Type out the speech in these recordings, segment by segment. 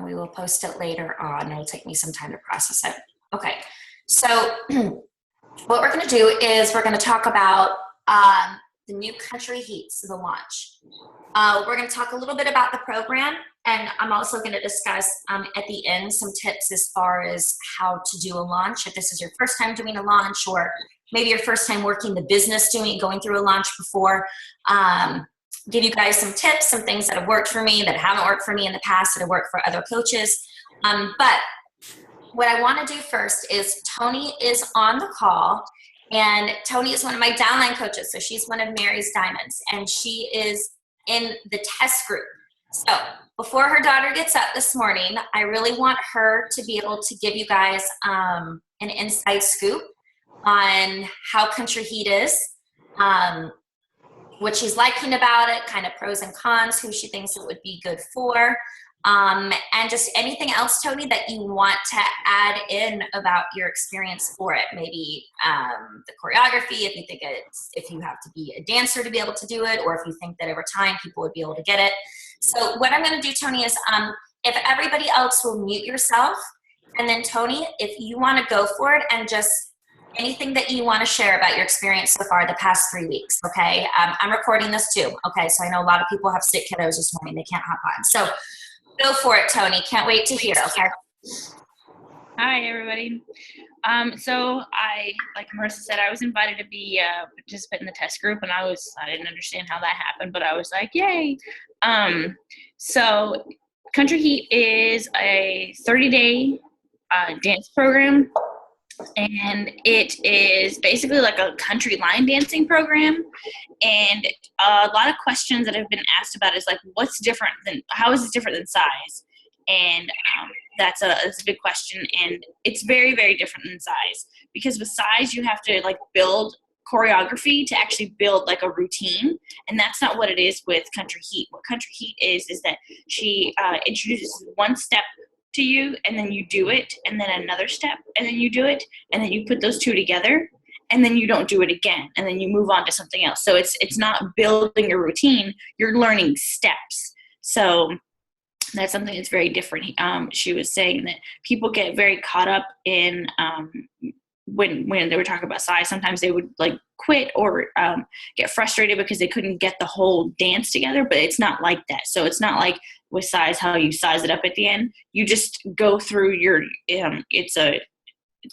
and we will post it later on. It'll take me some time to process it. Okay, so what we're going to do is we're going to talk about the new Country Heats, the launch. We're going to talk a little bit about the program, and I'm also going to discuss at the end some tips as far as how to do a launch. If this is your first time doing a launch, or maybe your first time working the business going through a launch before, give you guys some tips, some things that have worked for me, that haven't worked for me in the past, that have worked for other coaches. But what I want to do first is Tony is on the call, and Tony is one of my downline coaches. So she's one of Mary's Diamonds, and she is in the test group. So before her daughter gets up this morning, I really want her to be able to give you guys an inside scoop on how Country Heat is, what she's liking about it, kind of pros and cons, who she thinks it would be good for, and just anything else, Tony, that you want to add in about your experience for it. Maybe the choreography, if you think if you have to be a dancer to be able to do it, or if you think that over time people would be able to get it. So what I'm going to do, Tony, is if everybody else will mute yourself, and then Tony, if you want to go for it and just anything that you want to share about your experience so far the past 3 weeks, okay? I'm recording this too, okay? So I know a lot of people have sick kiddos this morning. They can't hop on. So go for it, Tony. Can't wait to hear, okay? Hi, everybody. So like Marissa said, I was invited to be a participant in the test group, and I didn't understand how that happened, but I was like, yay. So Country Heat is a 30-day dance program. And it is basically like a country line dancing program. And a lot of questions that have been asked about is like, how is this different than size? And that's a big question. And it's very, very different than size, because with size, you have to like build choreography to actually build like a routine. And that's not what it is with Country Heat. What Country Heat is that she introduces one step to you, and then you do it, and then another step, and then you do it, and then you put those two together, and then you don't do it again, and then you move on to something else. So it's not building a routine, you're learning steps. So that's something that's very different. She was saying that people get very caught up in when they were talking about size, sometimes they would like quit or get frustrated because they couldn't get the whole dance together, but it's not like that. So it's not like with size, how you size it up at the end. You just go through your, it's a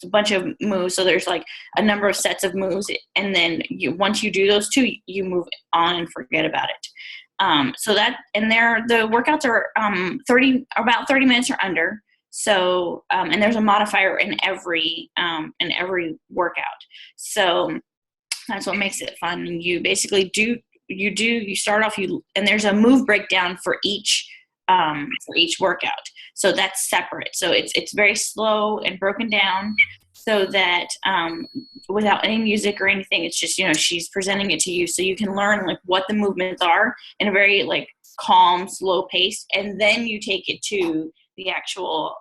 bunch of moves. So there's like a number of sets of moves. And then once you do those two, you move on and forget about it. So that, and the workouts are about 30 minutes or under. So, and there's a modifier in every workout. So that's what makes it fun. You basically you start off, and there's a move breakdown for each workout. So that's separate. So it's very slow and broken down so that, without any music or anything, it's just, she's presenting it to you so you can learn like what the movements are in a very like calm, slow pace. And then you take it to the actual,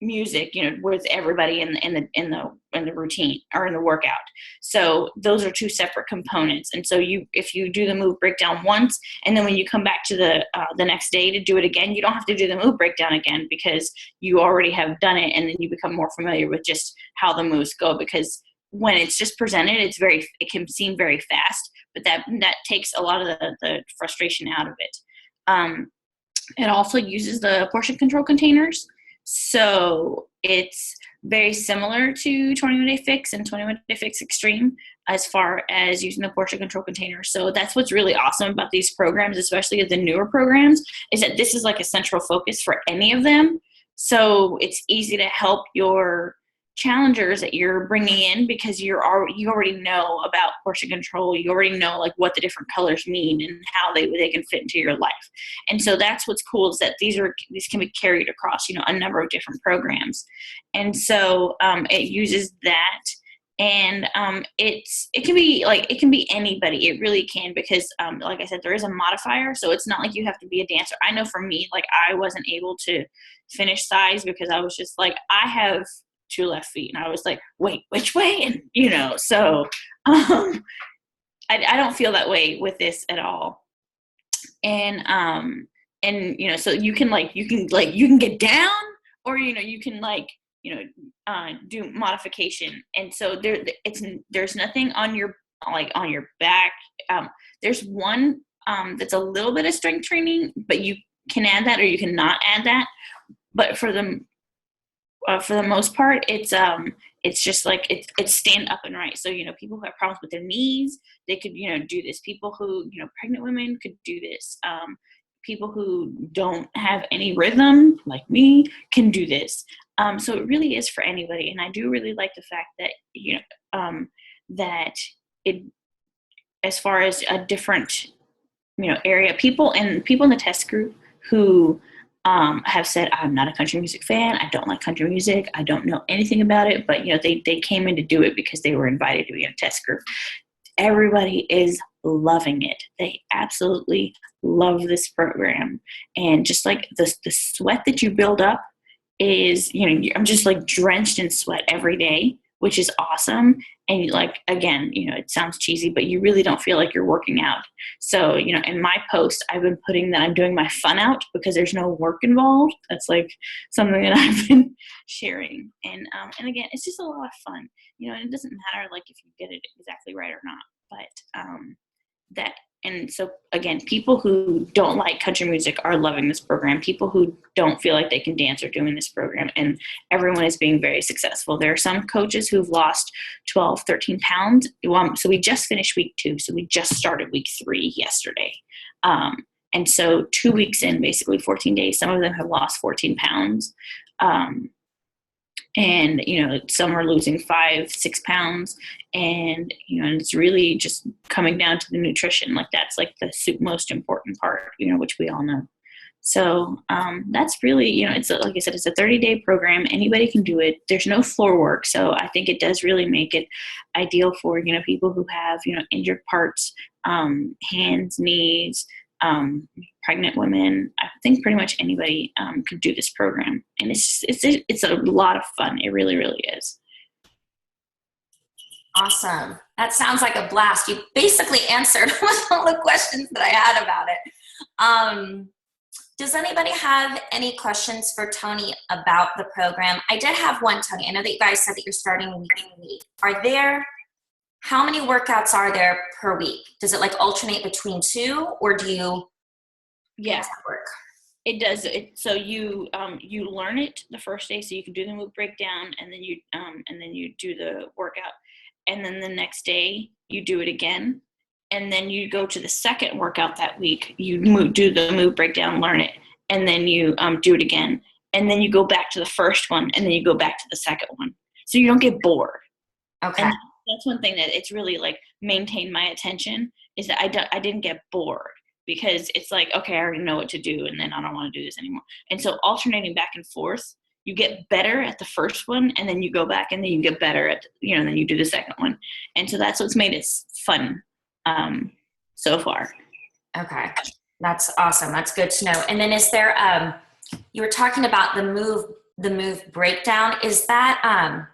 music, with everybody in the routine or in the workout. So those are two separate components. And so if you do the move breakdown once, and then when you come back to the next day to do it again, you don't have to do the move breakdown again, because you already have done it, and then you become more familiar with just how the moves go. Because when it's just presented, it can seem very fast, but that takes a lot of the frustration out of it. It also uses the portion control containers. So it's very similar to 21 Day Fix and 21 Day Fix Extreme as far as using the portion control container. So that's what's really awesome about these programs, especially the newer programs, is that this is like a central focus for any of them. So it's easy to help your challengers that you're bringing in, because you already know about portion control. You already know like what the different colors mean and how they can fit into your life. And so that's what's cool, is that these can be carried across, a number of different programs. And so it uses that. And it can be anybody. It really can, because like I said, there is a modifier. So it's not like you have to be a dancer. I know for me, like I wasn't able to finish size because I was just like, I have 2 left feet, and I was like, wait, which way? And so I don't feel that way with this at all. And and so you can get down, or you can do modification. And so there's nothing on your back. There's one that's a little bit of strength training, but you can add that or you cannot add that. But for the most part, it's just like it's stand up and right. So people who have problems with their knees, they could do this. People who pregnant women could do this. People who don't have any rhythm like me can do this. So it really is for anybody. And I do really like the fact that that it, as far as a different area, people in the test group who have said, I'm not a country music fan, I don't like country music, I don't know anything about it, but they came in to do it because they were invited to be in a test group. Everybody is loving it. They absolutely love this program. And just like the sweat that you build up is, I'm just like drenched in sweat every day, which is awesome. And again, it sounds cheesy, but you really don't feel like you're working out. So, in my post, I've been putting that I'm doing my fun out because there's no work involved. That's like something that I've been sharing. And again, it's just a lot of fun, and it doesn't matter like if you get it exactly right or not, but and so again, people who don't like country music are loving this program. People who don't feel like they can dance are doing this program, and everyone is being very successful. There are some coaches who've lost 12, 13 pounds. So we just finished week 2. So we just started week 3 yesterday. And so 2 weeks in, basically 14 days, some of them have lost 14 pounds. And some are losing 5-6 pounds, and and it's really just coming down to the nutrition. Like that's like the most important part, which we all know. So that's really, it's like I said, it's a 30-day program. Anybody can do it. There's no floor work, so I think it does really make it ideal for people who have injured parts, hands, knees. Pregnant women. I think pretty much anybody could do this program, and it's a lot of fun. It really, really is. Awesome. That sounds like a blast. You basically answered all the questions that I had about it. Does anybody have any questions for Tony about the program? I did have one, Tony. I know that you guys said that you're starting week. How many workouts are there per week? Does it alternate between 2, or do you? Yeah, how does that work? It does. So you learn it the first day, so you can do the move breakdown, and then you do the workout, and then the next day you do it again, and then you go to the second workout that week. You do the move breakdown, learn it, and then you do it again, and then you go back to the first one, and then you go back to the second one, so you don't get bored. Okay. And that's one thing that it's really maintained my attention, is that I didn't get bored, because it's like, okay, I already know what to do, and then I don't want to do this anymore. And so alternating back and forth, you get better at the first one, and then you go back, and then you get better at, and then you do the second one. And so that's what's made it fun so far. Okay. That's awesome. That's good to know. And then is there, you were talking about the move breakdown. Is that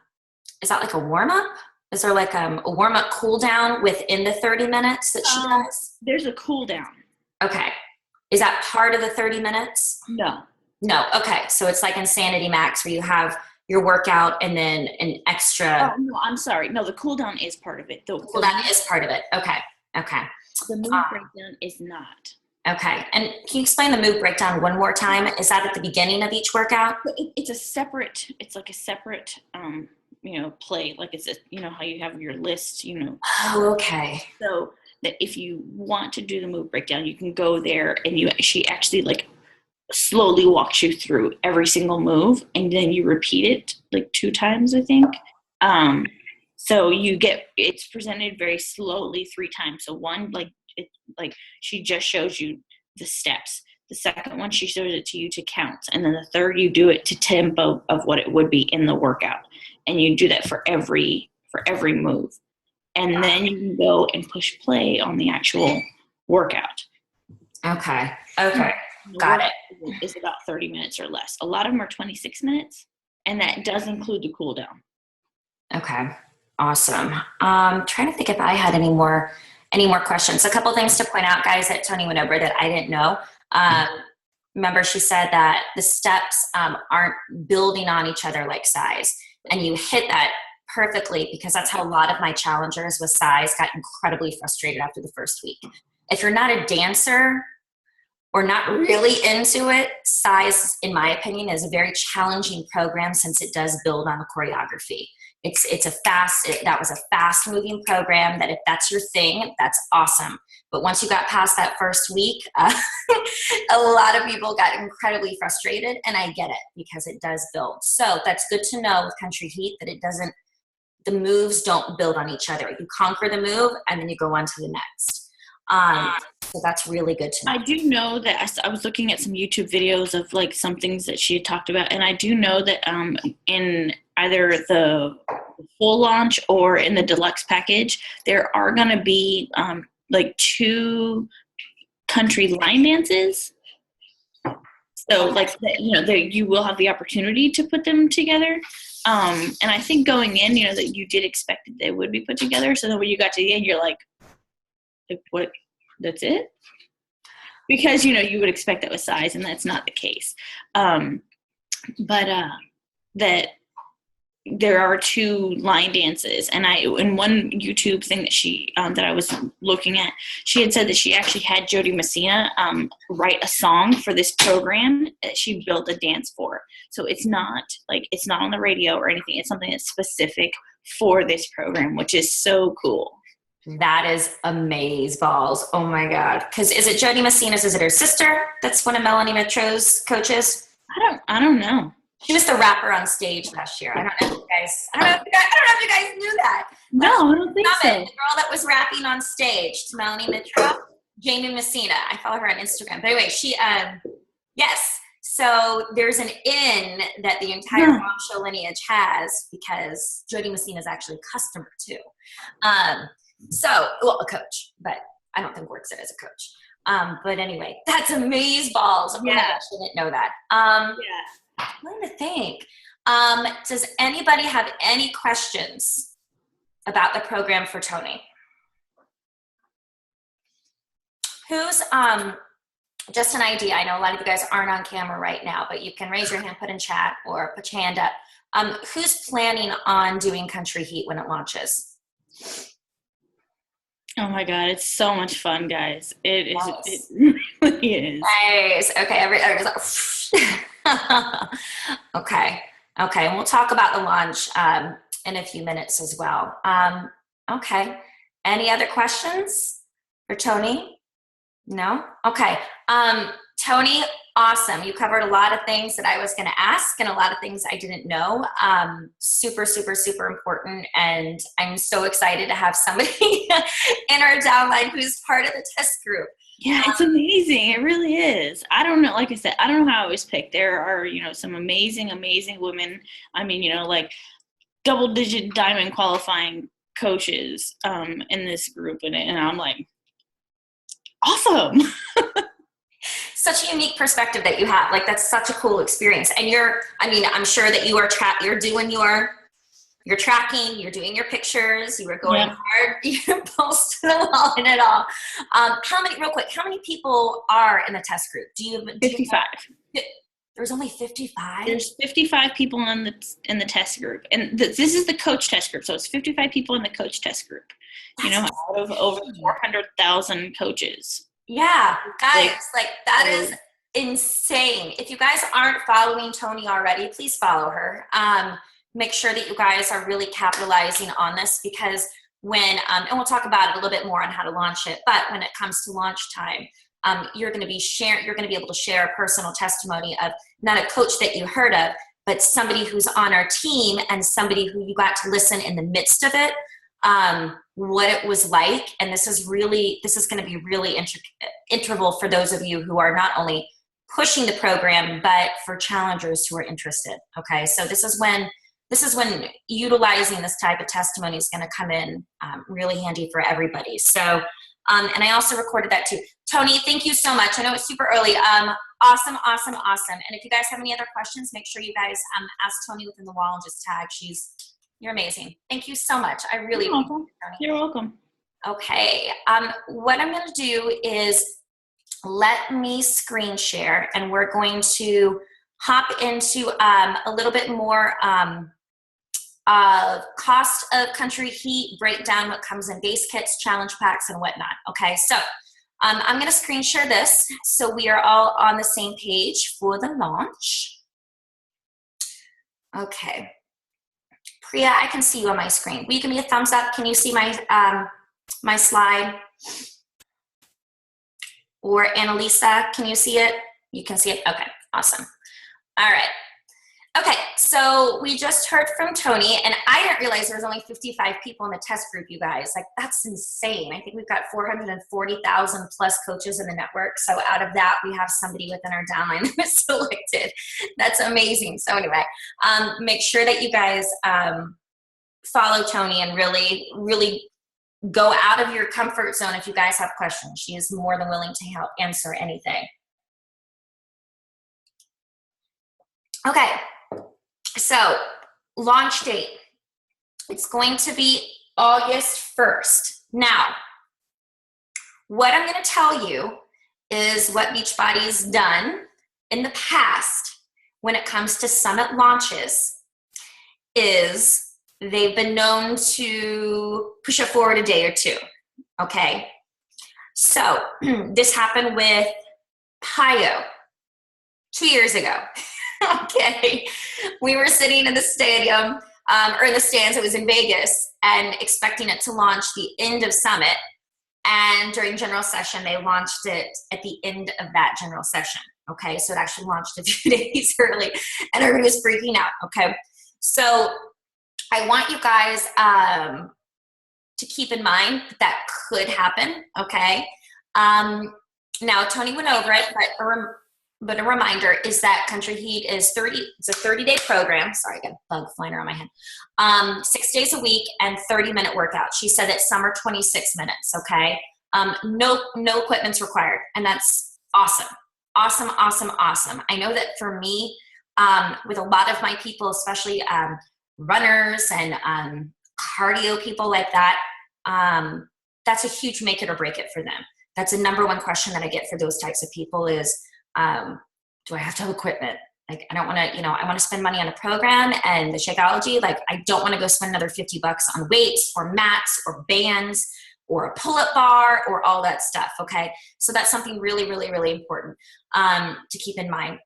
like a warm up? Is there a warm up cool down within the 30 minutes that she does? There's a cool down. Okay. Is that part of the 30 minutes? No. Okay. So it's like Insanity Max, where you have your workout and then an extra. Oh, no, I'm sorry. No, the cool down is part of it. The cool down is part of it. Okay. The move breakdown is not. Okay. And can you explain the move breakdown one more time? Is that at the beginning of each workout? It's like a separate, play. Like it's how you have your list, Oh, okay. So that if you want to do the move breakdown, you can go there, and she actually slowly walks you through every single move, and then you repeat it 2 times, I think. So it's presented very slowly 3 times. So one, she just shows you the steps. The second one, she shows it to you to count. And then the third, you do it to tempo of what it would be in the workout. And you do that for every move. And then you can go and push play on the actual workout. Okay. Got it. It's about 30 minutes or less. A lot of them are 26 minutes, and that does include the cool down. Okay. Awesome. Trying to think if I had any more questions. A couple things to point out, guys, that Tony went over that I didn't know. remember she said that the steps aren't building on each other like size. And you hit that perfectly, because that's how a lot of my challengers with size got incredibly frustrated after the first week. If you're not a dancer or not really into it, size, in my opinion, is a very challenging program, since it does build on the choreography. That was a fast moving program that if that's your thing, that's awesome. But once you got past that first week, a lot of people got incredibly frustrated, and I get it, because it does build. So that's good to know with Country Heat, that the moves don't build on each other. You conquer the move and then you go on to the next. So that's really good to know. I do know that I was looking at some YouTube videos of like some things that she had talked about, and I do know that in either the full launch or in the deluxe package, there are going to be like 2 country line dances. So like, you will have the opportunity to put them together. And I think going in, that you did expect that they would be put together. So then when you got to the end, you're like what? That's it? Because, you would expect that with size, and that's not the case. But that there are 2 line dances, and in one YouTube thing that she that I was looking at, she had said that she actually had Jody Messina write a song for this program that she built a dance for. So it's not on the radio or anything. It's something that's specific for this program, which is so cool. That is amazeballs. Oh my God. Because is it Jody Messina's? Is it her sister? That's one of Melanie Metro's coaches. I don't know. She was the rapper on stage last year. I don't know if you guys knew that. No, I don't think so. The girl that was rapping on stage to Melanie Metro, Jamie Messina. I follow her on Instagram. But anyway, she yes. So there's an in that the entire Mom Show lineage has, because Jody Messina is actually a customer too. A coach, but I don't think works it as a coach. But anyway, that's amazeballs. Oh my gosh, I didn't know that. I'm trying to think. Does anybody have any questions about the program for Tony? Who's, just an idea, I know a lot of you guys aren't on camera right now, but you can raise your hand, put in chat, or put your hand up. Who's planning on doing Country Heat when it launches? Oh my God, it's so much fun, guys. It is. Nice. It really is. Nice. Okay, everybody's like, okay. And we'll talk about the launch in a few minutes as well. Okay. Any other questions for Tony? No? Okay. Tony, awesome. You covered a lot of things that I was going to ask, and a lot of things I didn't know. Super, super, super important. And I'm so excited to have somebody in our downline who's part of the test group. Yeah, it's amazing. It really is. I don't know. Like I said, I don't know how I was picked. There are, some amazing, amazing women. I mean, like double-digit diamond qualifying coaches in this group. And I'm like, awesome. Such a unique perspective that you have. Like, that's such a cool experience. And I'm sure that you are you're doing your tracking, you're doing your pictures, you were going hard, you're posting along in it all. How many people are in the test group? 55. There's only 55? There's 55 people in the test group. And this is the coach test group. So it's 55 people in the coach test group. Out of over 400,000 coaches. Yeah, guys, that is insane. If you guys aren't following Tony already, please follow her. Make sure that you guys are really capitalizing on this, because when, and we'll talk about it a little bit more on how to launch it, but when it comes to launch time, you're going to be able to share a personal testimony of not a coach that you heard of, but somebody who's on our team and somebody who you got to listen in the midst of it. What it was like. And this is going to be really integral for those of you who are not only pushing the program, but for challengers who are interested. Okay. So this is when utilizing this type of testimony is going to come in really handy for everybody. So, and I also recorded that too. Tony, thank you so much. I know it's super early. Awesome. And if you guys have any other questions, make sure you guys ask Tony within the wall and just tag. You're amazing. Thank you so much. I really appreciate it, Tony. You're welcome. Okay. What I'm going to do is let me screen share, and we're going to hop into a little bit more of cost of Country Heat, break down what comes in base kits, challenge packs, and whatnot. Okay, so I'm going to screen share this so we are all on the same page for the launch. Okay. Priya, I can see you on my screen. Will you give me a thumbs up? Can you see my my slide? Or Annalisa, can you see it? You can see it? Okay, awesome. All right. Okay, so we just heard from Tony, and I didn't realize there was only 55 people in the test group, you guys. Like, that's insane. I think we've got 440,000 plus coaches in the network. So out of that, we have somebody within our downline that was selected. That's amazing. So anyway, make sure that you guys follow Tony and really go out of your comfort zone if you guys have questions. She is more than willing to help answer anything. Okay. So, launch date. It's going to be August 1st. Now, what I'm going to tell you is what Beachbody's done in the past when it comes to summit launches is they've been known to push it forward a day or two, okay? So, this happened with PIO 2 years ago. Okay, we were sitting in the stadium, or in the stands, it was in Vegas, and expecting it to launch the end of Summit. And during general session, they launched it at the end of that general session. Okay, so it actually launched a few days early, and everybody was freaking out. Okay, so I want you guys to keep in mind that could happen. Okay, now Tony went over it, but a reminder is that Country Heat is it's a 30-day program. Sorry, I got a bug flying around my head. 6 days a week and 30-minute workout. She said that some are 26 minutes, okay? No equipment's required, and that's awesome. Awesome, awesome, awesome. I know that for me, with a lot of my people, especially runners and cardio people like that, that's a huge make it or break it for them. That's the number one question that I get for those types of people is, do I have to have equipment? Like, I don't want to, I want to spend money on a program and the Shakeology. Like, I don't want to go spend another $50 on weights or mats or bands or a pull-up bar or all that stuff. Okay. So that's something really, really, really important, to keep in mind.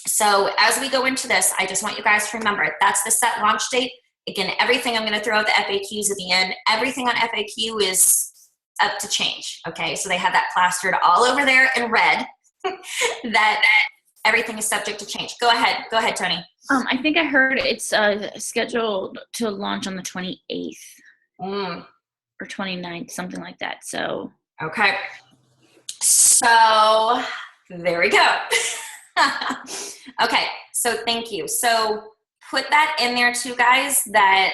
So as we go into this, I just want you guys to remember that's the set launch date. Again, everything, I'm going to throw out the FAQs at the end. Everything on FAQ is up to change. Okay. So they have that plastered all over there in red. that everything is subject to change. Go ahead, Tony. I think I heard it's scheduled to launch on the 28th or 29th, something like that. So okay, so there we go. Okay, so thank you. So put that in there too, guys, that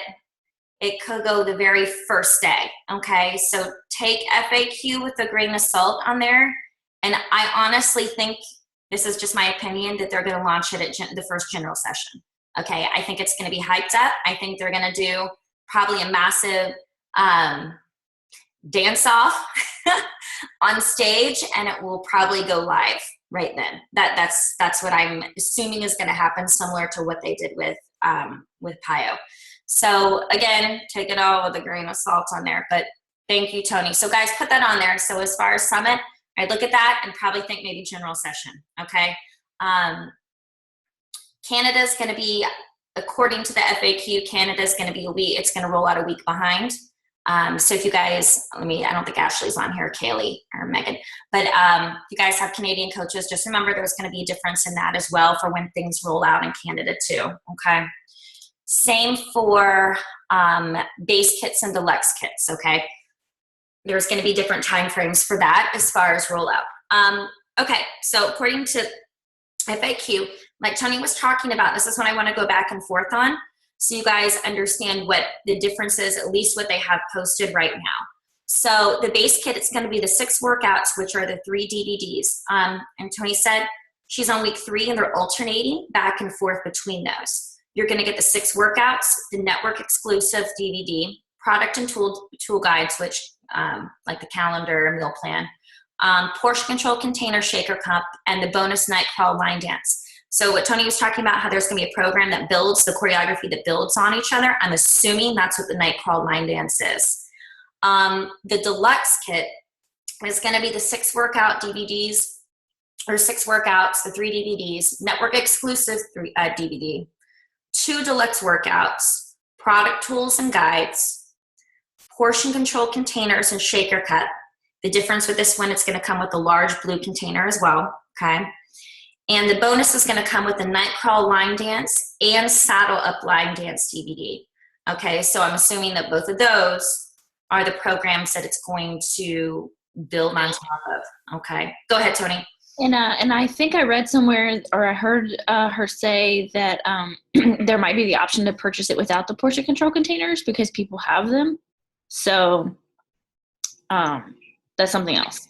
it could go the very first day. Okay, so take FAQ with a grain of salt on there. And I honestly think, this is just my opinion, that they're going to launch it at the first general session. Okay, I think it's going to be hyped up. I think they're going to do probably a massive dance-off on stage, and it will probably go live right then. That's what I'm assuming is going to happen, similar to what they did with PIO. So again, take it all with a grain of salt on there. But thank you, Tony. So guys, put that on there. So as far as Summit, I'd look at that and probably think maybe general session, okay? Canada's going to be, according to the FAQ, Canada's going to be it's going to roll out a week behind. So if you guys, I don't think Ashley's on here, Kaylee or Megan, but if you guys have Canadian coaches, just remember there's going to be a difference in that as well for when things roll out in Canada too, okay? Same for base kits and deluxe kits, okay? There's going to be different time frames for that as far as rollout. Okay, so according to FAQ, like Tony was talking about, this is what I want to go back and forth on so you guys understand what the difference is, at least what they have posted right now. So the base kit, it's going to be the 6 workouts, which are the 3 DVDs. And Tony said she's on week 3 and they're alternating back and forth between those. You're going to get the 6 workouts, the network exclusive DVD, product and tool guides, which like the calendar, meal plan, portion control container shaker cup, and the bonus night crawl line dance. So what Tony was talking about, how there's going to be a program that builds the choreography that builds on each other, I'm assuming that's what the night crawl line dance is. The deluxe kit is going to be the 6 workout DVDs, or 6 workouts, the 3 DVDs, network exclusive DVD, 2 deluxe workouts, product tools and guides, portion control containers and shaker cup. The difference with this one, it's going to come with a large blue container as well, okay? And the bonus is going to come with the night crawl line dance and saddle up line dance DVD. Okay, so I'm assuming that both of those are the programs that it's going to build on top of. Okay, go ahead, Tony. And I think I read somewhere, or I heard her say that there might be the option to purchase it without the portion control containers because people have them. So that's something else.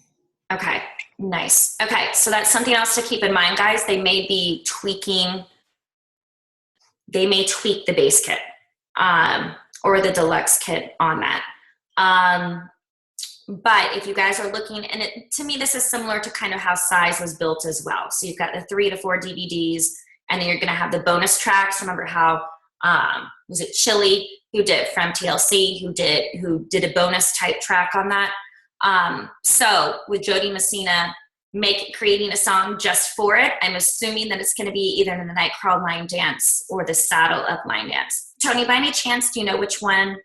Okay, nice. Okay, so that's something else to keep in mind, guys. They may tweak the base kit or the deluxe kit on that. But if you guys are looking, and to me, this is similar to kind of how Size was built as well. So you've got the 3 to 4 DVDs, and then you're going to have the bonus tracks. Remember how, was it Chili who did from TLC, who did a bonus type track on that? So with Jody Messina creating a song just for it, I'm assuming that it's going to be either in the night crawl line dance or the saddle up line dance. Tony, by any chance, do you know which one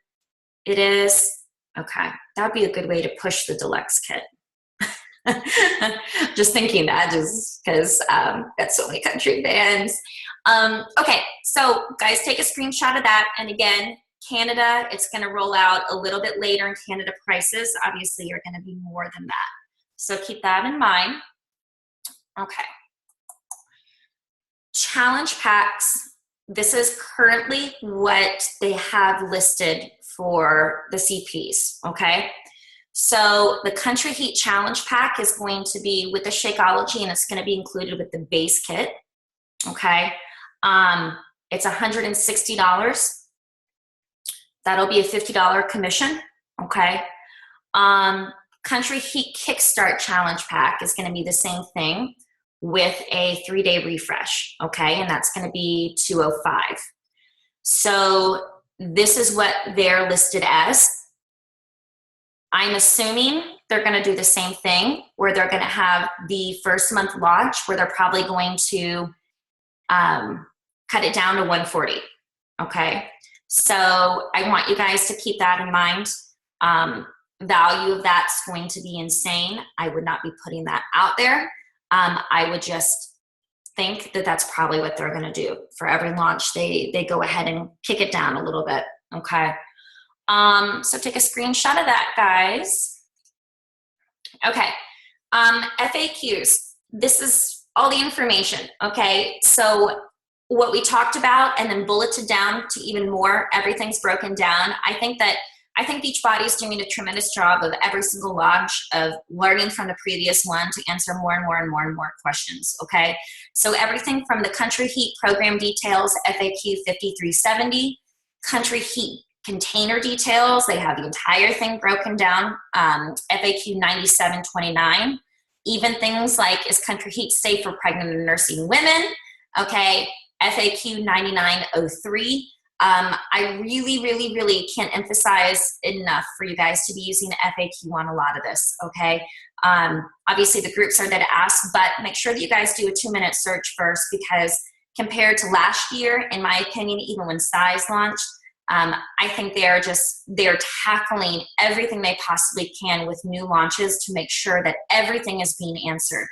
it is? Okay, that would be a good way to push the deluxe kit. Just thinking that, just because got so many country bands. Okay, so guys, take a screenshot of that. And again, Canada, it's going to roll out a little bit later, in Canada prices obviously are going to be more than that. So keep that in mind. Okay. Challenge packs. This is currently what they have listed for the CPs, okay? So the Country Heat Challenge Pack is going to be with the Shakeology, and it's going to be included with the base kit, okay? It's $160. That'll be a $50 commission, okay? Country Heat Kickstart Challenge Pack is going to be the same thing with a 3-day refresh, okay? And that's going to be $205. So this is what they're listed as. I'm assuming they're going to do the same thing, where they're going to have the first month launch, where they're probably going to cut it down to $140, okay? So I want you guys to keep that in mind. Value of that's going to be insane. I would not be putting that out there. I would just think that that's probably what they're going to do. For every launch, they go ahead and kick it down a little bit, okay? So take a screenshot of that, guys. Okay, FAQs. This is all the information, okay? So what we talked about and then bulleted down to even more, everything's broken down. I think Beachbody is doing a tremendous job of every single launch of learning from the previous one to answer more and more and more and more questions, okay? So everything from the Country Heat program details, FAQ 5370, Country Heat container details, they have the entire thing broken down, FAQ 9729, even things like, is Country Heat safe for pregnant and nursing women, okay? FAQ 9903. I really, really, really can't emphasize enough for you guys to be using the FAQ on a lot of this, okay? Obviously, the groups are there to ask, but make sure that you guys do a 2-minute search first, because compared to last year, in my opinion, even when Size launched, I think they're tackling everything they possibly can with new launches to make sure that everything is being answered.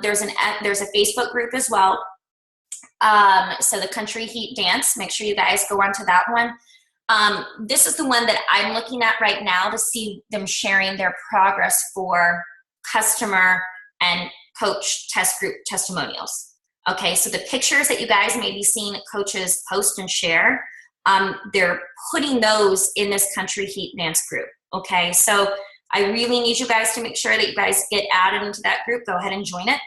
There's a Facebook group as well. So the Country Heat Dance, make sure you guys go onto that one. This is the one that I'm looking at right now to see them sharing their progress for customer and coach test group testimonials. Okay, so the pictures that you guys may be seeing coaches post and share, they're putting those in this Country Heat Dance group. Okay, so I really need you guys to make sure that you guys get added into that group. Go ahead and join it.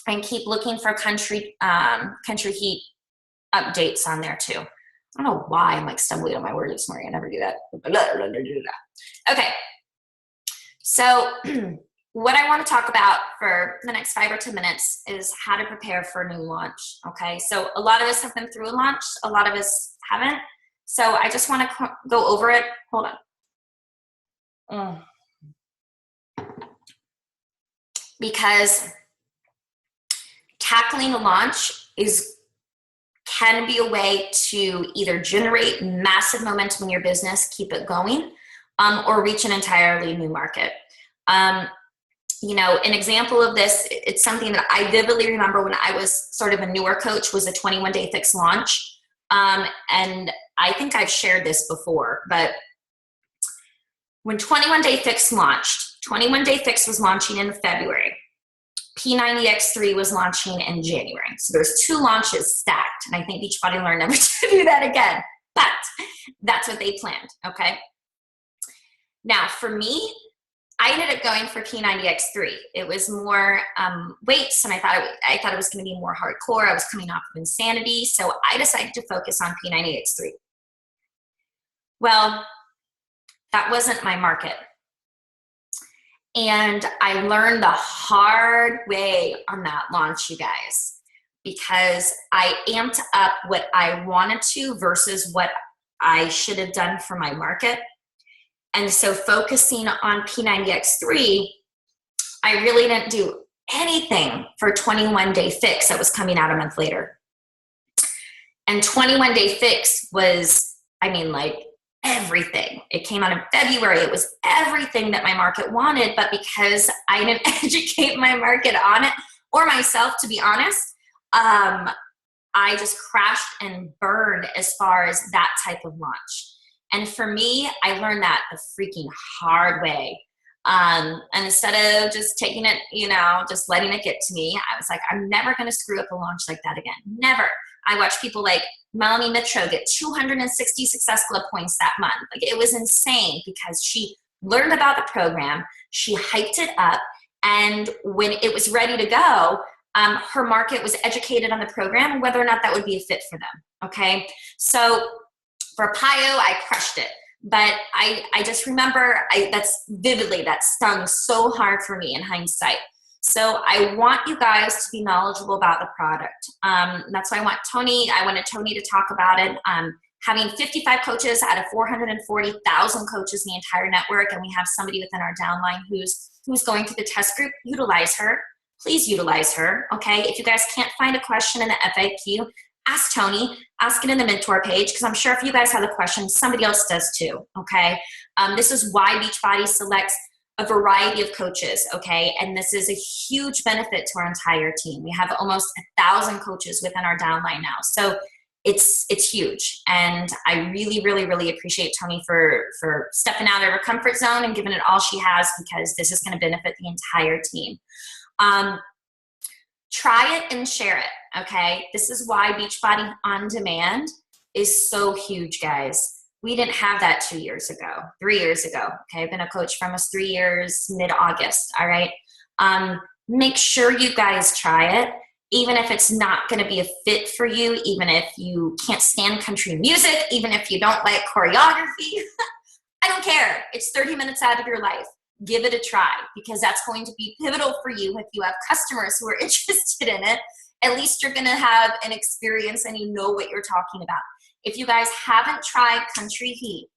And keep looking for Country Heat updates on there too. I don't know why I'm like stumbling on my word this morning. I never do that. Okay. So what I want to talk about for the next 5 or 10 minutes is how to prepare for a new launch. Okay, so a lot of us have been through a launch, a lot of us haven't. So I just want to go over it. Hold on. Because tackling a launch can be a way to either generate massive momentum in your business, keep it going, or reach an entirely new market. You know, an example of this, it's something that I vividly remember when I was sort of a newer coach, was a 21-day fix launch. And I think I've shared this before, but when 21-day fix launched, 21-day fix was launching in February. P90X3 was launching in January. So there's 2 launches stacked, and I think Beachbody learned never to do that again, but that's what they planned, okay? Now for me, I ended up going for P90X3. It was more weights, and I thought it was going to be more hardcore. I was coming off of Insanity, so I decided to focus on P90X3. Well, that wasn't my market. And I learned the hard way on that launch, you guys, because I amped up what I wanted to versus what I should have done for my market. And so focusing on P90X3, I really didn't do anything for 21-day fix that was coming out a month later. And 21-day fix was, I mean, like everything. It came out in February. It was everything that my market wanted, but because I didn't educate my market on it, or myself, to be honest, I just crashed and burned as far as that type of launch. And for me, I learned that the freaking hard way. And instead of just taking it, you know, just letting it get to me, I was like, I'm never going to screw up a launch like that again. Never. I watched people like Melanie Mitro get 260 Success Club points that month. Like, it was insane because she learned about the program, she hyped it up, and when it was ready to go, her market was educated on the program and whether or not that would be a fit for them. Okay. So for PIO, I crushed it. But I just remember that stung so hard for me in hindsight. So I want you guys to be knowledgeable about the product. That's why I wanted Tony to talk about it. Having 55 coaches out of 440,000 coaches in the entire network, and we have somebody within our downline who's going through the test group. Utilize her. Please utilize her, okay? If you guys can't find a question in the FAQ, ask Tony, ask it in the mentor page, because I'm sure if you guys have a question, somebody else does too, okay? This is why Beachbody selects a variety of coaches, okay? And this is a huge benefit to our entire team. We have almost 1,000 coaches within our downline now. So it's huge. And I really, really, really appreciate Tony for stepping out of her comfort zone and giving it all she has, because this is gonna benefit the entire team. Try it and share it, okay? This is why Beachbody On Demand is so huge, guys. We didn't have that 2 years ago, 3 years ago, okay? I've been a coach for almost 3 years, mid-August, all right? Make sure you guys try it, even if it's not gonna be a fit for you, even if you can't stand country music, even if you don't like choreography. I don't care. It's 30 minutes out of your life. Give it a try, because that's going to be pivotal for you. If you have customers who are interested in it, at least you're going to have an experience and you know what you're talking about. If you guys haven't tried Country Heat,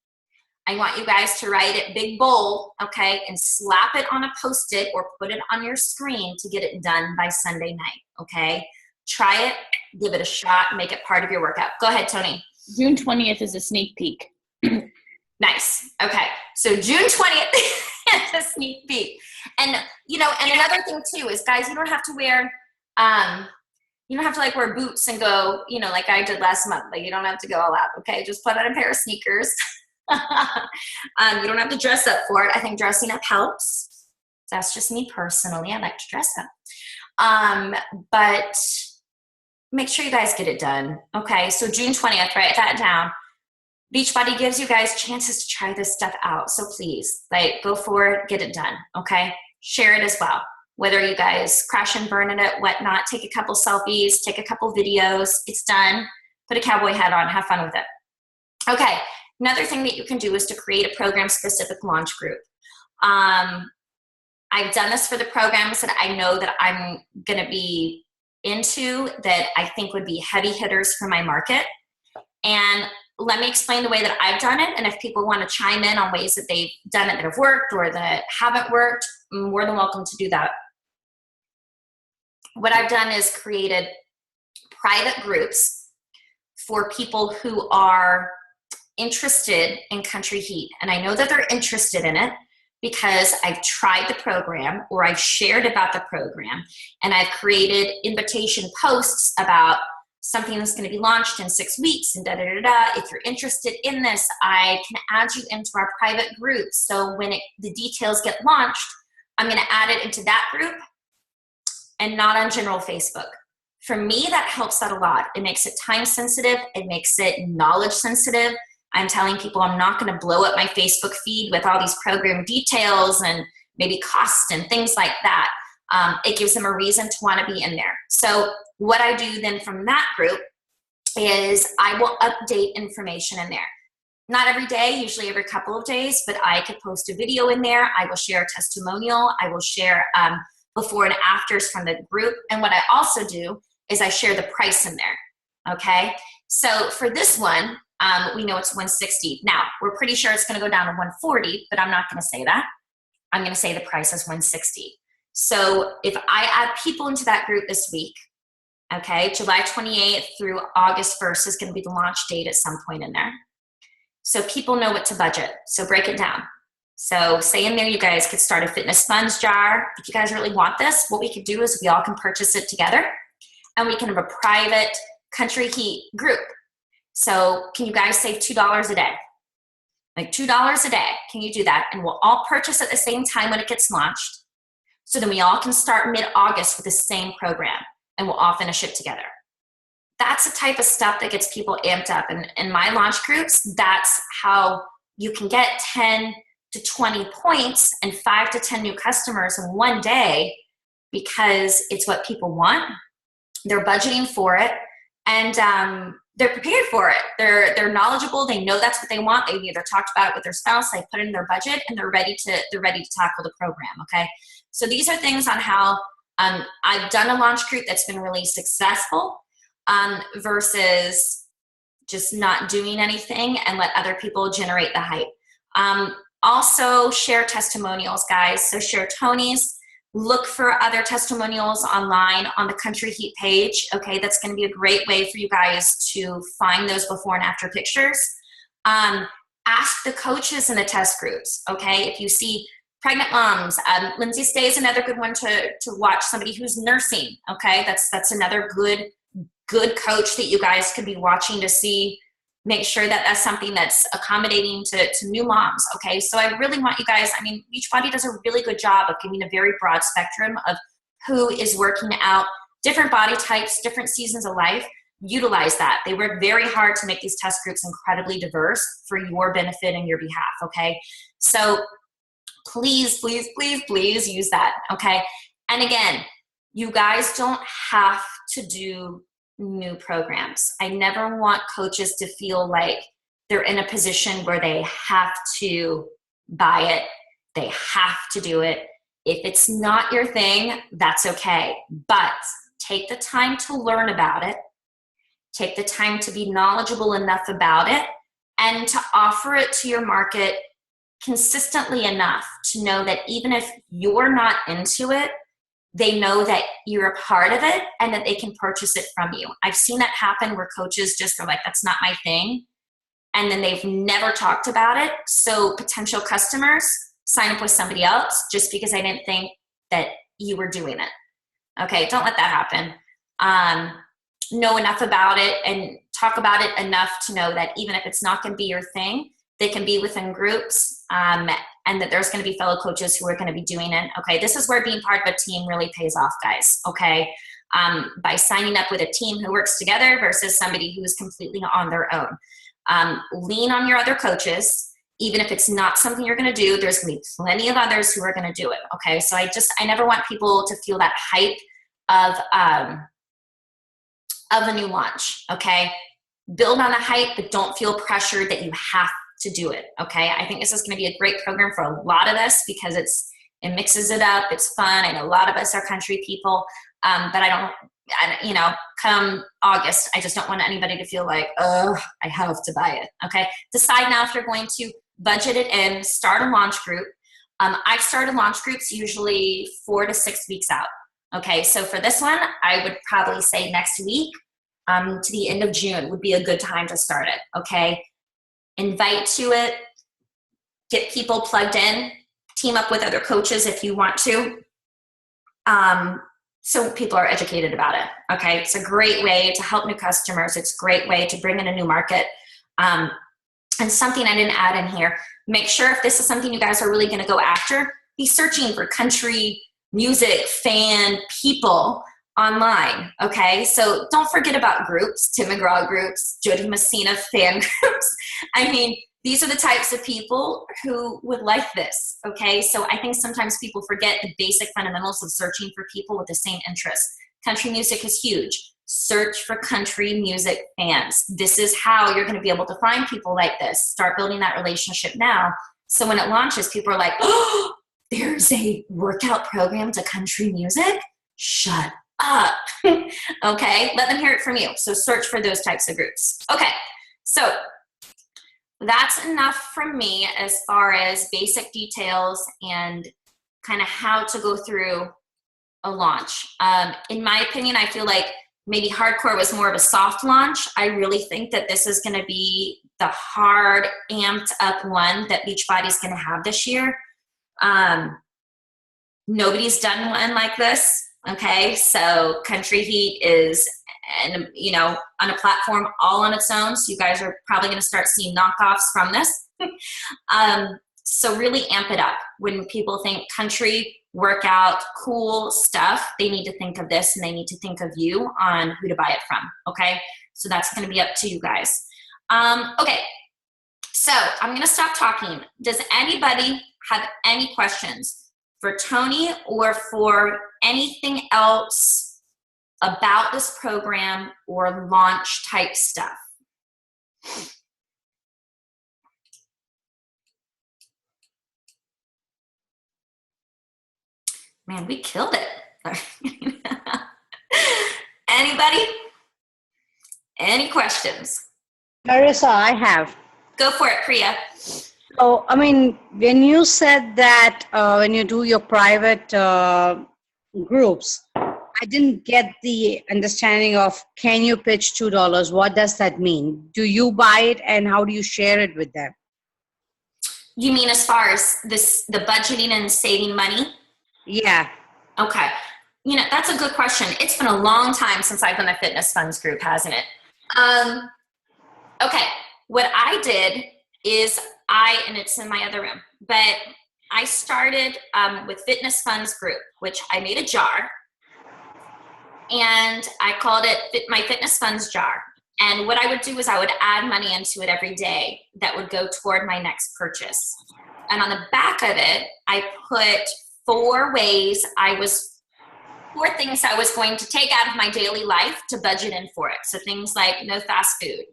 I want you guys to write it big bold, okay, and slap it on a Post-it or put it on your screen to get it done by Sunday night, okay? Try it, give it a shot, make it part of your workout. Go ahead, Tony. June 20th is a sneak peek. Nice. Okay. So June 20th is a sneak peek. And, you know, and another thing too is, guys, you don't have to wear, you don't have to like wear boots and go, you know, like I did last month. Like, you don't have to go all out. Okay. Just put on a pair of sneakers. You don't have to dress up for it. I think dressing up helps. That's just me personally. I like to dress up. But make sure you guys get it done. Okay. So June 20th, write that down. Beachbody gives you guys chances to try this stuff out. So please, like, go for it, get it done, okay? Share it as well. Whether you guys crash and burn it, whatnot, take a couple selfies, take a couple videos, it's done. Put a cowboy hat on, have fun with it. Okay, another thing that you can do is to create a program-specific launch group. I've done this for the programs that I know that I'm going to be into, that I think would be heavy hitters for my market. And let me explain the way that I've done it. And if people want to chime in on ways that they've done it that have worked or that haven't worked, I'm more than welcome to do that. What I've done is created private groups for people who are interested in Country Heat. And I know that they're interested in it because I've tried the program or I've shared about the program, and I've created invitation posts about something that's going to be launched in 6 weeks and If you're interested in this, I can add you into our private group. So when the details get launched, I'm going to add it into that group and not on general Facebook. For me, that helps out a lot. It makes it time sensitive. It makes it knowledge sensitive. I'm telling people I'm not going to blow up my Facebook feed with all these program details and maybe costs and things like that. It gives them a reason to want to be in there. So what I do then from that group is I will update information in there. Not every day, usually every couple of days, but I could post a video in there. I will share a testimonial. I will share before and afters from the group. And what I also do is I share the price in there, okay? So for this one, we know it's $160. Now, we're pretty sure it's going to go down to $140, but I'm not going to say that. I'm going to say the price is $160. So if I add people into that group this week, okay, July 28th through August 1st is going to be the launch date at some point in there. So people know what to budget. So break it down. So say in there you guys could start a fitness funds jar. If you guys really want this, what we could do is we all can purchase it together and we can have a private Country Heat group. So can you guys save $2 a day? Like $2 a day. Can you do that? And we'll all purchase at the same time when it gets launched. So then we all can start mid-August with the same program and we'll all finish it together. That's the type of stuff that gets people amped up. And in my launch groups, that's how you can get 10 to 20 points and 5 to 10 new customers in one day, because it's what people want. They're budgeting for it, and they're prepared for it. They're knowledgeable. They know that's what they want. They've either talked about it with their spouse, they put it in their budget, and they're ready to tackle the program. Okay, so these are things on how I've done a launch group that's been really successful versus just not doing anything and let other people generate the hype. Also share testimonials, guys. So share Tony's. Look for other testimonials online on the Country Heat page. Okay, that's going to be a great way for you guys to find those before and after pictures. Ask the coaches in the test groups. Okay, if you see pregnant moms, Lindsay Stay is another good one to watch. Somebody who's nursing. Okay, that's another good coach that you guys could be watching to see. Make sure that that's something that's accommodating to new moms, okay? So I really want you guys, I mean, Beachbody does a really good job of giving a very broad spectrum of who is working out different body types, different seasons of life. Utilize that. They work very hard to make these test groups incredibly diverse for your benefit and your behalf, okay? So please, please, please, please use that, okay? And again, you guys don't have to do new programs. I never want coaches to feel like they're in a position where they have to buy it. They have to do it. If it's not your thing, that's okay. But take the time to learn about it. Take the time to be knowledgeable enough about it and to offer it to your market consistently enough to know that even if you're not into it, they know that you're a part of it and that they can purchase it from you. I've seen that happen where coaches just are like, that's not my thing. And then they've never talked about it. So potential customers sign up with somebody else just because I didn't think that you were doing it. Okay, don't let that happen. Know enough about it and talk about it enough to know that even if it's not going to be your thing, they can be within groups, and that there's going to be fellow coaches who are going to be doing it. Okay, this is where being part of a team really pays off, guys. Okay, by signing up with a team who works together versus somebody who is completely on their own. Lean on your other coaches. Even if it's not something you're going to do, there's going to be plenty of others who are going to do it. Okay, so I never want people to feel that hype of a new launch. Okay, build on the hype, but don't feel pressured that you have to do it. Okay, I think this is going to be a great program for a lot of us because It mixes it up. It's fun. I know a lot of us are country people, but come August, I just don't want anybody to feel like, oh, I have to buy it. Okay. Decide now if you're going to budget it in, start a launch group. I started launch groups usually 4 to 6 weeks out. Okay. So for this one, I would probably say next week to the end of June would be a good time to start it. Okay. Invite to it, get people plugged in, team up with other coaches if you want to. So people are educated about it. Okay. It's a great way to help new customers. It's a great way to bring in a new market. And something I didn't add in here, make sure if this is something you guys are really going to go after, be searching for country music fan people online. Okay. So don't forget about groups, Tim McGraw groups, Jody Messina fan groups. I mean, these are the types of people who would like this, okay? So I think sometimes people forget the basic fundamentals of searching for people with the same interests. Country music is huge. Search for country music fans. This is how you're gonna be able to find people like this. Start building that relationship now. So when it launches, people are like, oh, there's a workout program to country music? Shut up, okay? Let them hear it from you. So search for those types of groups. Okay, so that's enough from me as far as basic details and kind of how to go through a launch. In my opinion, I feel like maybe hardcore was more of a soft launch. I really think that this is going to be the hard, amped up one that Beachbody's going to have this year. Nobody's done one like this. Okay, so Country Heat is, and on a platform all on its own. So you guys are probably going to start seeing knockoffs from this. So really amp it up. When people think country, workout, cool stuff, they need to think of this and they need to think of you on who to buy it from. Okay, so that's going to be up to you guys. Okay, so I'm going to stop talking. Does anybody have any questions for Tony or for anything else about this program or launch type stuff? Man, we killed it. Anybody? Any questions? Marissa, I have. Go for it, Priya. So, I mean, when you said that when you do your private groups, I didn't get the understanding of can you pitch $2? What does that mean? Do you buy it and how do you share it with them? You mean as far as the budgeting and saving money? Yeah. Okay. That's a good question. It's been a long time since I've done a fitness funds group, hasn't it? Okay. What I did is and it's in my other room, but I started with fitness funds group, which I made a jar and I called it my fitness funds jar. And what I would do is I would add money into it every day that would go toward my next purchase. And on the back of it, I put 4 things I was going to take out of my daily life to budget in for it. So things like no fast food,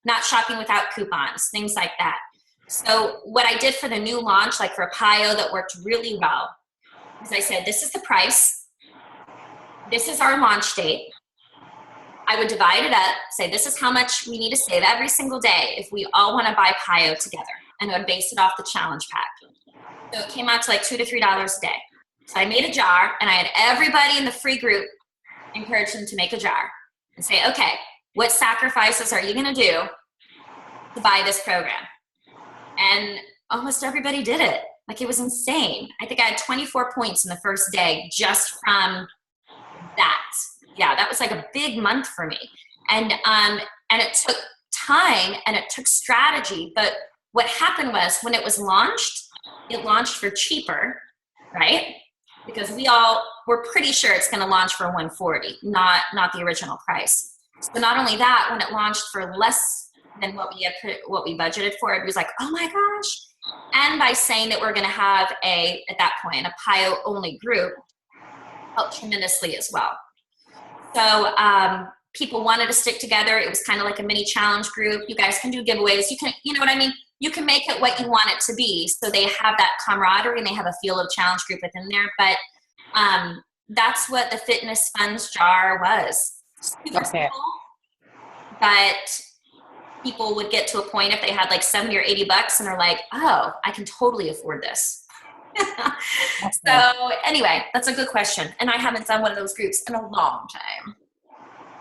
not shopping without coupons, things like that. So what I did for the new launch, like for PIO that worked really well, is I said, this is the price. This is our launch date. I would divide it up, say this is how much we need to save every single day if we all want to buy PIO together. And I would base it off the challenge pack. So it came out to like $2 to $3 a day. So I made a jar and I had everybody in the free group encourage them to make a jar and say, okay, what sacrifices are you going to do to buy this program? And almost everybody did it. Like it was insane. I think I had 24 points in the first day just from that. Yeah, that was like a big month for me. And it took time and it took strategy. But what happened was when it was launched, it launched for cheaper, right? Because we all were pretty sure it's going to launch for $140, not the original price. So not only that, when it launched for less than what we budgeted for, it was like, oh my gosh. And by saying that we're going to have at that point, a PIO only group helped tremendously as well. So people wanted to stick together. It was kind of like a mini challenge group. You guys can do giveaways. You can, you know what I mean? You can make it what you want it to be. So they have that camaraderie and they have a feel of challenge group within there. But that's what the Fitness Funds jar was. Super simple, but people would get to a point if they had like 70 or 80 bucks and they're like, oh, I can totally afford this. So anyway, that's a good question. And I haven't done one of those groups in a long time.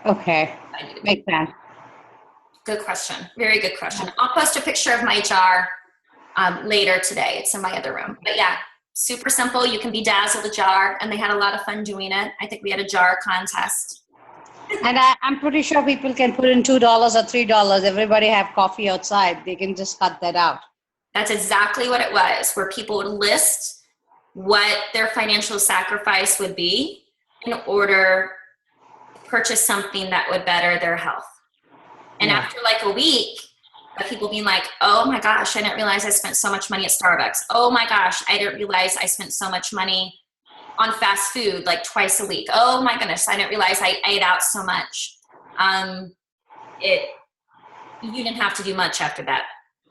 Okay. Makes sense. Good question. Very good question. I'll post a picture of my jar later today. It's in my other room. But yeah, super simple. You can bedazzle the jar, and they had a lot of fun doing it. I think we had a jar contest. And I'm pretty sure people can put in $2 or $3. Everybody have coffee outside. They can just cut that out. That's exactly what it was, where people would list what their financial sacrifice would be in order to purchase something that would better their health. And after like a week of people being like, oh my gosh, I didn't realize I spent so much money at Starbucks. Oh my gosh, I didn't realize I spent so much money on fast food like twice a week. Oh my goodness, I didn't realize I ate out so much. You didn't have to do much after that.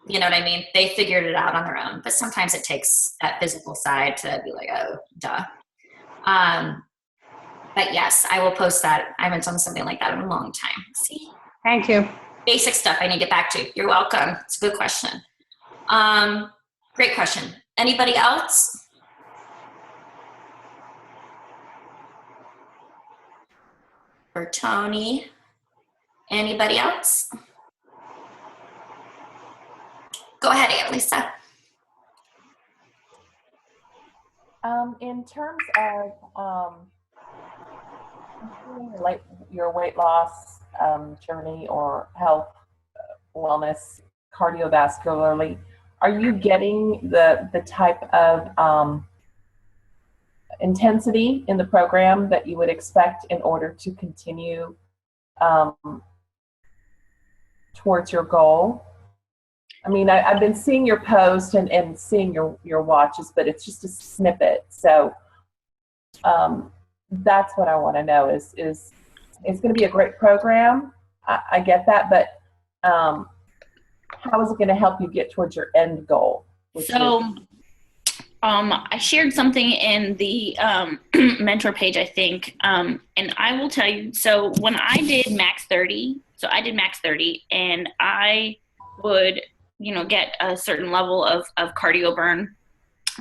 You know what I mean? They figured it out on their own. But sometimes it takes that physical side to be like, oh, duh. But yes, I will post that. I haven't done something like that in a long time. See? Thank you. Basic stuff I need to get back to. You're welcome. It's a good question. Great question. Anybody else? For Tony? Anybody else? Go ahead, Annalisa. In terms of your weight loss journey or health, wellness, cardiovascularly, are you getting the type of intensity in the program that you would expect in order to continue towards your goal? I mean, I've been seeing your post and seeing your watches, but it's just a snippet. So that's what I want to know is it's going to be a great program. I get that, but how is it going to help you get towards your end goal? I shared something in the mentor page, I think, and I will tell you, so when I did Max 30, and I would, get a certain level of cardio burn.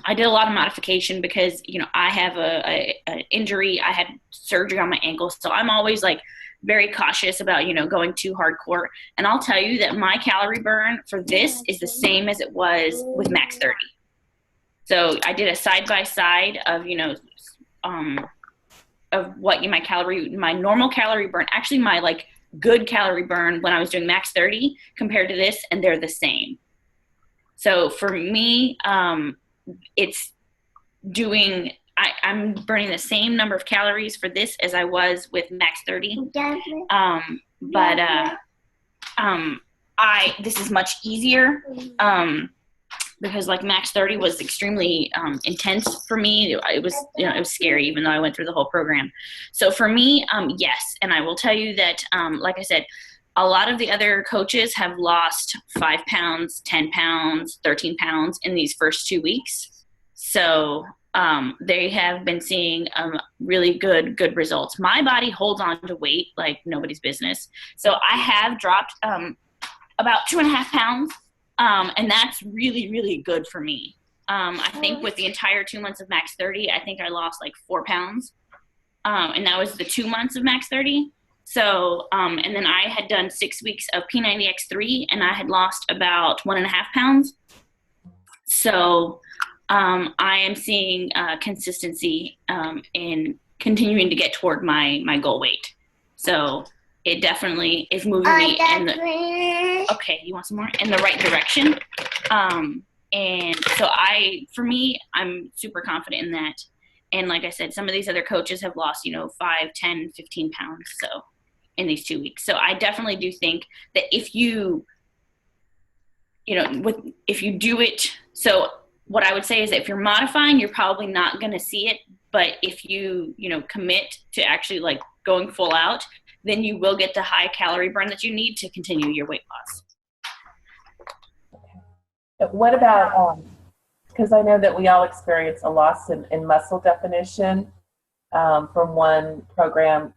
I did a lot of modification because, I have an injury. I had surgery on my ankle. So I'm always like very cautious about, going too hardcore. And I'll tell you that my calorie burn for this is the same as it was with Max 30. So I did a side-by-side of, of what my normal calorie burn, actually my like good calorie burn when I was doing Max 30 compared to this, and they're the same. So for me, it's doing, I'm burning the same number of calories for this as I was with Max 30. This is much easier. Because like Max 30 was extremely intense for me. It was, it was scary even though I went through the whole program. So for me, yes. And I will tell you that, like I said, a lot of the other coaches have lost 5 pounds, 10 pounds, 13 pounds in these first 2 weeks. So they have been seeing really good results. My body holds on to weight like nobody's business. So I have dropped about 2.5 pounds. And that's really, really good for me. I think with the entire 2 months of Max 30, I think I lost like 4 pounds. And that was the 2 months of Max 30. So, and then I had done 6 weeks of P90X3 and I had lost about 1.5 pounds. So, I am seeing consistency in continuing to get toward my goal weight. So it definitely is moving me okay, you want some more? In the right direction. And so for me, I'm super confident in that. And like I said, some of these other coaches have lost, 5, 10, 15 pounds. So in these 2 weeks. So I definitely do think that if you do it, so what I would say is that if you're modifying, you're probably not going to see it. But if you, commit to actually like going full out, then you will get the high calorie burn that you need to continue your weight loss. What about, because I know that we all experience a loss in muscle definition from one program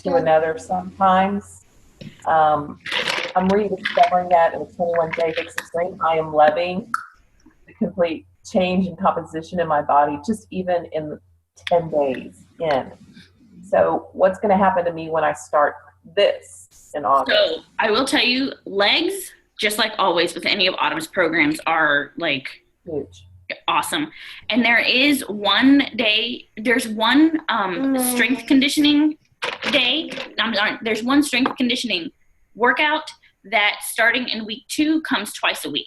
to another sometimes. I'm rediscovering that in the 21-day Fix Extreme. I am loving the complete change in composition in my body, just even in the 10 days in. So what's going to happen to me when I start this in August? So I will tell you, legs, just like always with any of Autumn's programs, are like Huge. awesome. And there is one day, there's one strength conditioning day. There's one strength conditioning workout that starting in week 2 comes twice a week.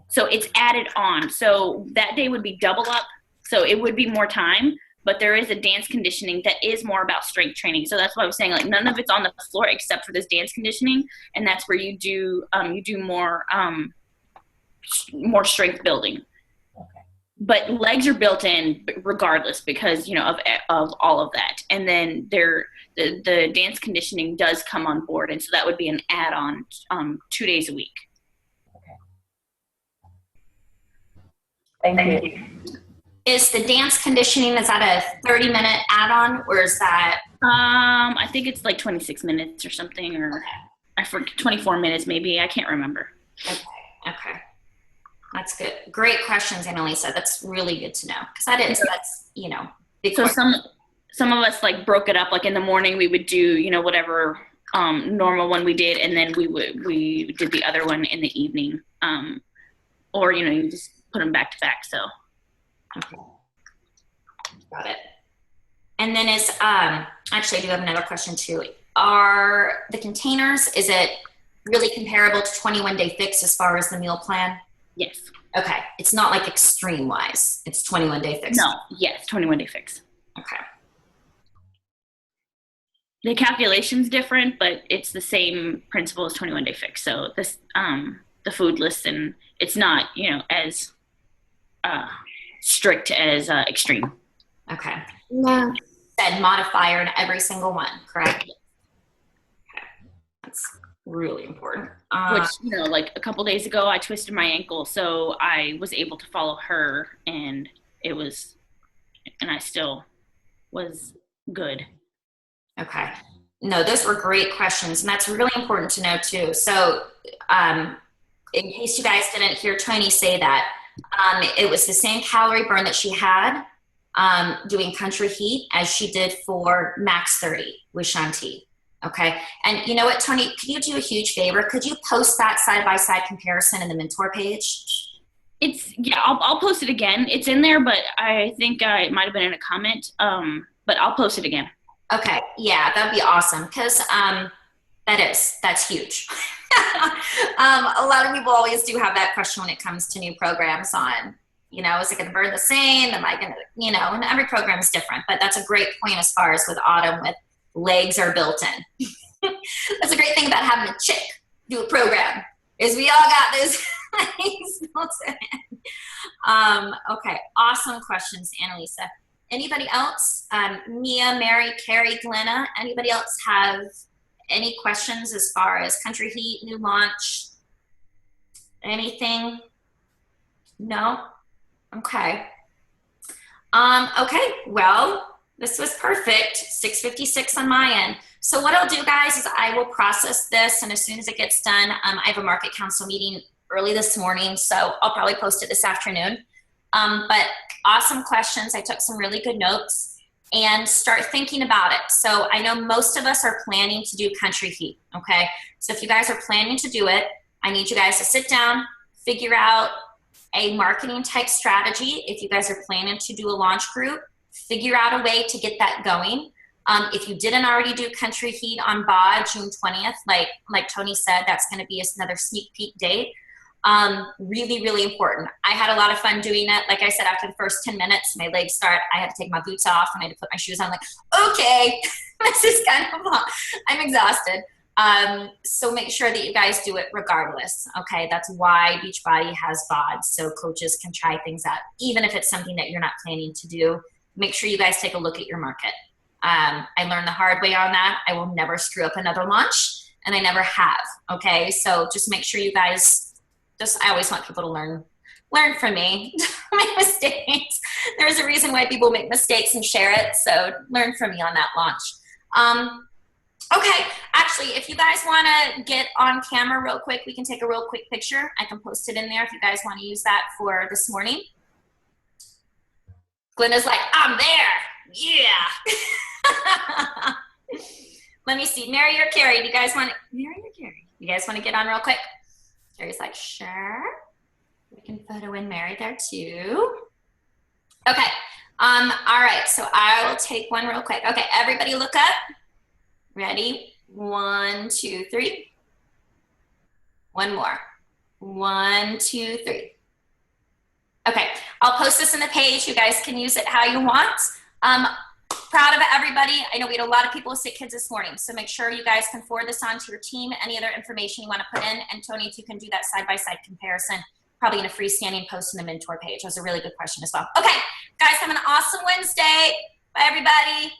So it's added on. So that day would be double up. So it would be more time, but there is a dance conditioning that is more about strength training. So that's why I was saying, like, none of it's on the floor except for this dance conditioning. And that's where you do more strength building. Okay. But legs are built in regardless because, you know, of all of that. And then the dance conditioning does come on board. And so that would be an add-on 2 days a week. Thank you. Is the dance conditioning, is that a 30-minute add-on, or is that? I think it's like 26 minutes or something, or I forget, 24 minutes maybe. I can't remember. Okay. That's good. Great questions, Annalisa. That's really good to know, because that's, you know, big So question. some of us like broke it up. Like in the morning we would do, you know, whatever normal one we did, and then we did the other one in the evening. Or, you know, you just put them back to back. So. Okay. Got it. And then actually I do have another question too. Are the containers, is it really comparable to 21-day Fix as far as the meal plan? Yes. Okay. It's not like extreme wise. It's 21-day Fix. No. Yes. 21-day Fix. Okay. The calculation's different, but it's the same principle as 21-day Fix. So this, the food list, and it's not, you know, as strict as extreme. Okay. No. Said modifier in every single one, correct? Okay. That's really important. Which, you know, like a couple days ago, I twisted my ankle, so I was able to follow her, and I still was good. Okay. No, those were great questions, and that's really important to know too. So, in case you guys didn't hear Tony say that, it was the same calorie burn that she had doing Country Heat as she did for Max 30 with Shanti. Okay. And you know what, Tony, could you do a huge favor? Could you post that side-by-side comparison in the mentor page? I'll post it again. It's in there, but I think it might have been in a comment. But I'll post it again. Okay. Yeah, that'd be awesome. Cause that's huge. A lot of people always do have that question when it comes to new programs on, you know, is it going to burn the same? Am I going to, you know, and every program is different, but that's a great point as far as with Autumn with legs are built in. That's a great thing about having a chick do a program is we all got those legs built in. Okay. Awesome questions, Annalisa. Anybody else? Mia, Mary, Carrie, Glenna, anybody else have any questions as far as Country Heat, new launch, anything? No? Okay. Okay, well, this was perfect. 6:56 on my end. So what I'll do, guys, is I will process this, and as soon as it gets done, I have a market council meeting early this morning, so I'll probably post it this afternoon. But awesome questions. I took some really good notes, and start thinking about it. So I know most of us are planning to do Country Heat, okay? So if you guys are planning to do it, I need you guys to sit down, figure out a marketing type strategy. If you guys are planning to do a launch group, figure out a way to get that going. If you didn't already do Country Heat on BOD June 20th, like Tony said, that's gonna be another sneak peek date. Really, really important. I had a lot of fun doing it. Like I said, after the first 10 minutes, my legs start, I had to take my boots off and I had to put my shoes on, like, okay, this is kind of long. I'm exhausted. So make sure that you guys do it regardless. Okay. That's why Beachbody has BODs. So coaches can try things out, even if it's something that you're not planning to do. Make sure you guys take a look at your market. I learned the hard way on that. I will never screw up another launch, and I never have. Okay, so just make sure you guys, I always want people to learn from me, my mistakes. There's a reason why people make mistakes and share it, so learn from me on that launch. Okay, actually, if you guys want to get on camera real quick, we can take a real quick picture. I can post it in there if you guys want to use that for this morning. Glenda's like, I'm there. Yeah. Let me see. Mary or Carrie, do you guys want to? Mary or Carrie? You guys want to get on real quick? Carrie's like, sure. We can photo in Mary there too. Okay. All right. So I will take one real quick. Okay. Everybody look up. Ready? 1, 2, 3. One more. 1, 2, 3. Okay. I'll post this in the page. You guys can use it how you want. Proud of everybody. I know we had a lot of people with sick kids this morning, so make sure you guys can forward this on to your team. Any other information you want to put in, and Tony, if you can do that side-by-side comparison, probably in a freestanding post in the mentor page. That was a really good question as well. Okay, guys, have an awesome Wednesday. Bye, everybody.